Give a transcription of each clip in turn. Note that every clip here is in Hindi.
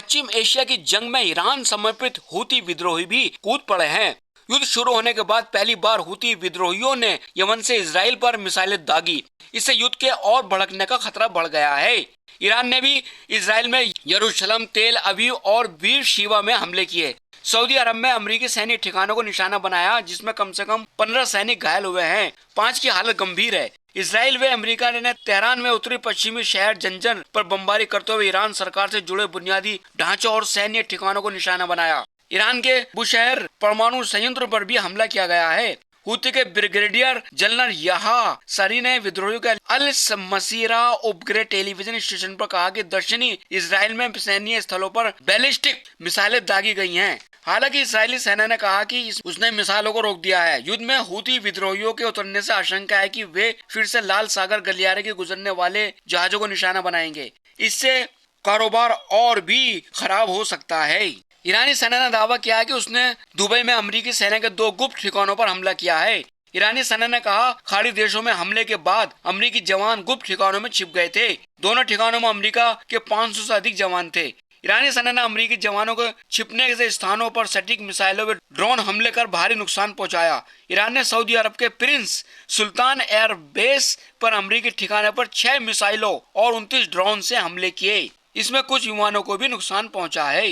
पश्चिम एशिया की जंग में ईरान समर्पित हूती विद्रोही भी कूद पड़े हैं। युद्ध शुरू होने के बाद पहली बार हूती विद्रोहियों ने यमन से इजराइल पर मिसाइलें दागी। इससे युद्ध के और भड़कने का खतरा बढ़ गया है। ईरान ने भी इजराइल में यरूशलेम, तेल अवीव और बीर शिवा में हमले किए। सऊदी अरब में अमेरिकी सैनिक ठिकानों को निशाना बनाया, जिसमें कम से कम 15 सैनिक घायल हुए हैं। 5 की हालत गंभीर है। इजराइल व अमेरिका ने तेहरान में उत्तरी पश्चिमी शहर जंजन पर बमबारी करते हुए ईरान सरकार से जुड़े बुनियादी ढांचों और सैन्य ठिकानों को निशाना बनाया। ईरान के बुशहर परमाणु संयंत्र पर भी हमला किया गया है। हूती के ब्रिगेडियर जनरल याहा सरी ने विद्रोहियों के अल मसीरा उपग्रह टेलीविजन स्टेशन पर कहा कि दक्षिणी इजराइल में सैन्य स्थलों पर बैलिस्टिक मिसाइलें दागी गई हैं। हालांकि इजरायली सेना ने कहा कि उसने मिसाइलों को रोक दिया है। युद्ध में हूती विद्रोहियों के उतरने से आशंका है कि वे फिर से लाल सागर गलियारे के गुजरने वाले जहाजों को निशाना बनाएंगे। इससे कारोबार और भी खराब हो सकता है। ईरानी सेना ने दावा किया है कि उसने दुबई में अमेरिकी सेना के 2 गुप्त ठिकानों पर हमला किया है। ईरानी सेना ने कहा, खाड़ी देशों में हमले के बाद अमेरिकी जवान गुप्त ठिकानों में छिप गए थे। दोनों ठिकानों में अमेरिका के 500 से अधिक जवान थे। ईरानी सेना ने अमेरिकी जवानों को छिपने के स्थानों पर सटीक मिसाइलों व ड्रोन हमले कर भारी नुकसान पहुंचाया। ईरान ने सऊदी अरब के प्रिंस सुल्तान एयर बेस पर अमेरिकी ठिकाने पर 6 मिसाइलों और 29 ड्रोन से हमले किए। इसमें कुछ विमानों को भी नुकसान पहुंचा है।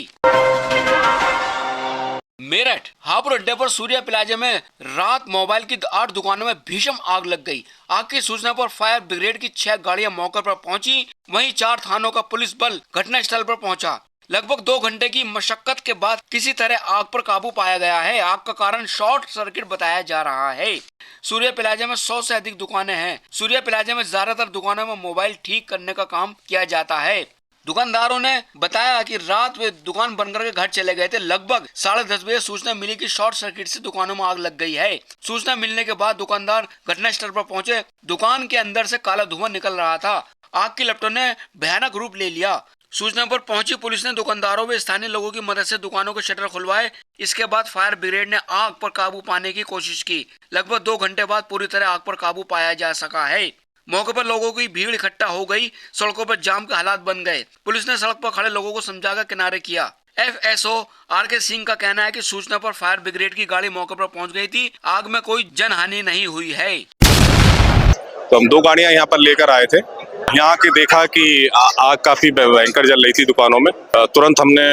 मेरठ हापुड़ अड्डे पर सूर्या प्लाजा में रात मोबाइल की 8 दुकानों में भीषण आग लग गई। आग की सूचना पर फायर ब्रिगेड की 6 गाड़ियां मौके पर पहुंची। वहीं 4 थानों का पुलिस बल घटनास्थल पर पहुंचा। लगभग 2 घंटे की मशक्कत के बाद किसी तरह आग पर काबू पाया गया है। आग का कारण शॉर्ट सर्किट बताया जा रहा है। सूर्या प्लाजा में 100 से अधिक दुकानें हैं। सूर्या प्लाजा में ज्यादातर दुकानों में मोबाइल ठीक करने का काम किया जाता है। दुकानदारों ने बताया कि रात वे दुकान बंद करके घर चले गए थे। लगभग 10:30 बजे सूचना मिली कि शॉर्ट सर्किट से दुकानों में आग लग गई है। सूचना मिलने के बाद दुकानदार घटनास्थल पर पहुंचे। दुकान के अंदर से काला धुआं निकल रहा था। आग की लपटों ने भयानक रूप ले लिया। सूचना पर पहुंची पुलिस ने दुकानदारों व स्थानीय लोगों की मदद से दुकानों के शटर खुलवाए। इसके बाद फायर ब्रिगेड ने आग पर काबू पाने की कोशिश की। लगभग 2 घंटे बाद पूरी तरह आग पर काबू पाया जा सका है। मौके पर लोगों की भीड़ इकट्ठा हो गई। सड़कों पर जाम के हालात बन गए। पुलिस ने सड़क पर खड़े लोगों को समझाकर किनारे किया। FSO RK सिंह का कहना है कि सूचना पर फायर ब्रिगेड की गाड़ी मौके पर पहुंच गई थी। आग में कोई जनहानि नहीं हुई है। तो हम 2 गाड़ियां यहाँ पर लेकर आए थे। यहाँ के देखा कि आग काफी भयंकर जल रही थी दुकानों में। तुरंत हमने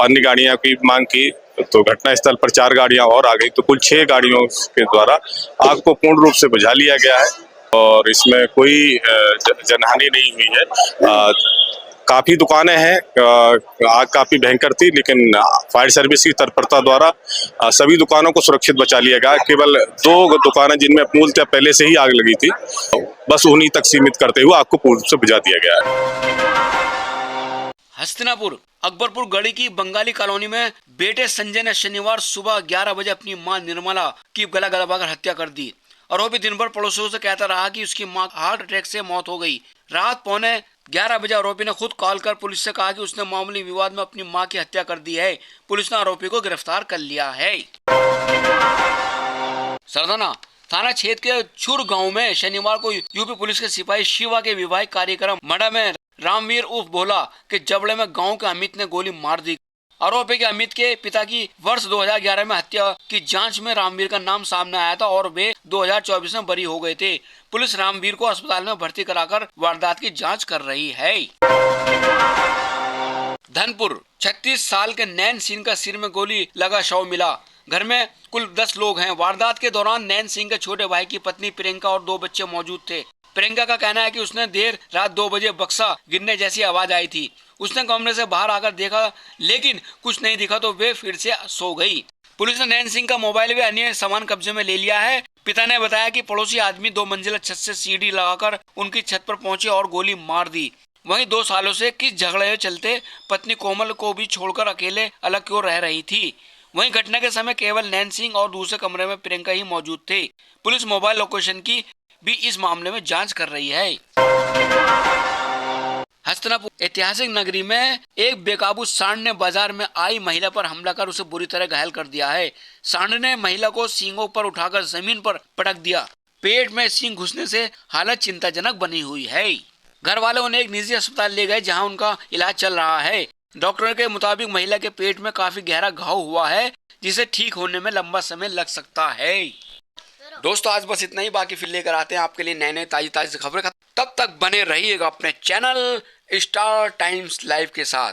अन्य गाड़ियां की मांग की तो घटनास्थल पर 4 गाड़ियां और आ गई। तो कुल 6 गाड़ियों के द्वारा आग को पूर्ण रूप से बुझा लिया गया है और इसमें कोई जनहानि नहीं हुई है। काफी दुकानें हैं। आग काफी भयंकर थी, लेकिन फायर सर्विस की तत्परता द्वारा सभी दुकानों को सुरक्षित बचा लिया गया। केवल 2 दुकानें जिनमें मूलतः पहले से ही आग लगी थी, बस उन्हीं तक सीमित करते हुए आग को पूर्ण रूप से बुझा दिया गया है। हस्तिनापुर अकबरपुर गढ़ी की बंगाली कॉलोनी में बेटे संजय ने शनिवार सुबह 11 बजे अपनी मां निर्मला की गला दबाकर हत्या कर दी। आरोपी दिन भर पड़ोसियों से कहता रहा कि उसकी मां हार्ट अटैक से मौत हो गई। रात 11:15 बजे आरोपी ने खुद कॉल कर पुलिस से कहा कि उसने मामूली विवाद में अपनी मां की हत्या कर दी है। पुलिस ने आरोपी को गिरफ्तार कर लिया है। सरदाना थाना क्षेत्र के छुर गांव में शनिवार को यूपी पुलिस के सिपाही शिवा के विवाहिक कार्यक्रम मडा में रामवीर उर्फ भोला के जबड़े में गांव के अमित ने गोली मार दी। आरोपी के अमित के पिता की वर्ष 2011 में हत्या की जांच में रामवीर का नाम सामने आया था और वे 2024 में बरी हो गए थे। पुलिस रामवीर को अस्पताल में भर्ती कराकर वारदात की जांच कर रही है। धनपुर 36 साल के नैन सिंह का सिर में गोली लगा शव मिला। घर में कुल 10 लोग हैं। वारदात के दौरान नैन सिंह के छोटे भाई की पत्नी प्रियंका और 2 बच्चे मौजूद थे। प्रियंका का कहना है कि उसने देर रात 2 बजे बक्सा गिरने जैसी आवाज आई थी। उसने कमरे से बाहर आकर देखा, लेकिन कुछ नहीं दिखा तो वे फिर से सो गई। पुलिस ने नैन सिंह का मोबाइल व अन्य सामान कब्जे में ले लिया है। पिता ने बताया कि पड़ोसी आदमी 2 मंजिला छत से सीढ़ी लगाकर उनकी छत पर पहुंचे और गोली मार दी। वहीं 2 सालों से किस झगड़े चलते पत्नी कोमल को भी छोड़कर अकेले अलग क्यों रह रही थी। वहीं घटना के समय केवल नैन सिंह और दूसरे कमरे में प्रियंका ही मौजूद थे। पुलिस मोबाइल लोकेशन की भी इस मामले में जांच कर रही है। हस्तिनापुर ऐतिहासिक नगरी में एक बेकाबू सांड ने बाजार में आई महिला पर हमला कर उसे बुरी तरह घायल कर दिया है। सांड ने महिला को सींगों पर उठाकर जमीन पर पटक दिया। पेट में सींग घुसने से हालत चिंताजनक बनी हुई है। घर वाले उन्हें एक निजी अस्पताल ले गए, जहां उनका इलाज चल रहा है। डॉक्टर के मुताबिक महिला के पेट में काफी गहरा घाव हुआ है, जिसे ठीक होने में लंबा समय लग सकता है। दोस्तों आज बस इतना ही, बाकी फिर लेकर आते हैं आपके लिए नए नए ताजी खबरें। तब तक बने रहिएगा अपने चैनल स्टार टाइम्स लाइव के साथ।